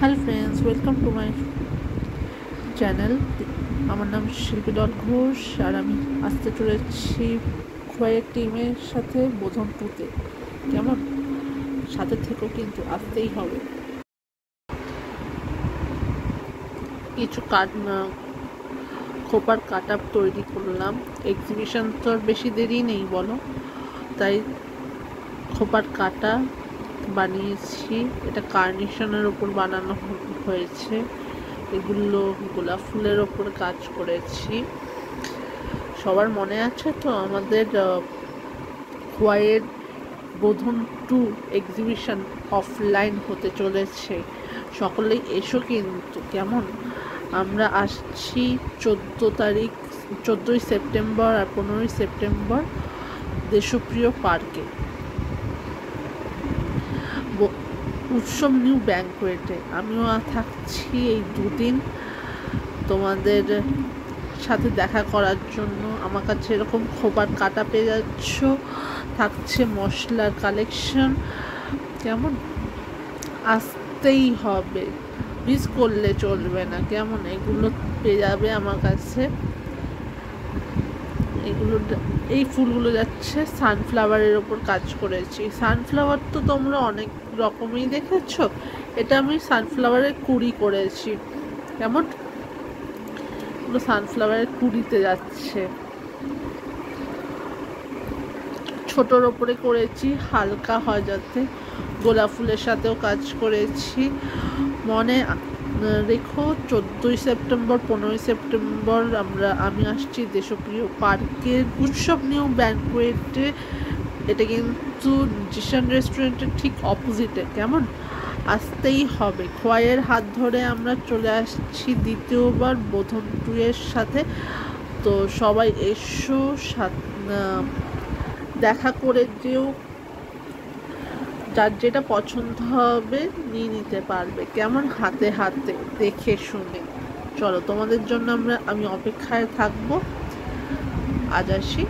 Hello friends, welcome to my channel. আমার নাম শিল্পী দল ঘোষ, আর আমি আসতে চলেছি খোয়াইয়ের টিমের সাথে বোধন টুতে। কেমন? সাথে থেকেও কিন্তু আসতেই হবে। কিছু খোপার কাট আপ তৈরি করলাম। এক্সিবিশন তো আর বেশি দেরি নেই বলো, তাই খোপার কাটা বানিয়েছি। এটা কার্নিশনের ওপর বানানো হয়েছে। এগুলো গোলাপ ফুলের ওপর কাজ করেছি। সবার মনে আছে তো আমাদের খোয়াইয়ের বোধন টু এক্সিবিশন অফলাইন হতে চলেছে। সকলেই এসো কিন্তু। কেমন? আমরা আসছি 14ই সেপ্টেম্বর আর 15ই সেপ্টেম্বর দেশপ্রিয় পার্কে উৎসব নিউ ব্যাংকোয়েটে। আমিও থাকছি এই দুদিন তোমাদের সাথে দেখা করার জন্য। আমার কাছে এরকম খোপার কাটা পেয়ে যাচ্ছ, থাকছে মশলার কালেকশন। কেমন? আসতেই হবে, মিস করলে চলবে না। কেমন? এগুলো পেয়ে যাবে আমার কাছে। এগুলো এই ফুলগুলো যাচ্ছে সানফ্লাওয়ারের ওপর কাজ করেছি। সানফ্লাওয়ার তো তোমরা অনেক রকমই দেখেছো, এটা আমি সানফ্লাওয়ারের কুড়ি করেছি। কেমন? সানফ্লাওয়ারের কুড়িতে যাচ্ছে। ছোটোর ওপরে করেছি, হালকা হয় যাতে। গোলাপ ফুলের সাথেও কাজ করেছি। মনে রেখো 14ই সেপ্টেম্বর 15ই সেপ্টেম্বর আমি আসছি দেশপ্রিয় পার্কের উৎসব নিউ ব্যাংকোয়েটে। এটা কিন্তু জিশান রেস্টুরেন্টের ঠিক অপোজিটে। কেমন? আসতেই হবে। খোয়াইয়ের হাত ধরে আমরা চলে আসছি দ্বিতীয়বার বোধন টু এর সাথে। তো সবাই এসো, দেখা করে যেও। যার যেটা পছন্দ হবে নিয়ে নিতে পারবে। কেমন? হাতে হাতে দেখে শুনে। চলো, তোমাদের জন্য আমি অপেক্ষায় থাকবো। আজ আসি।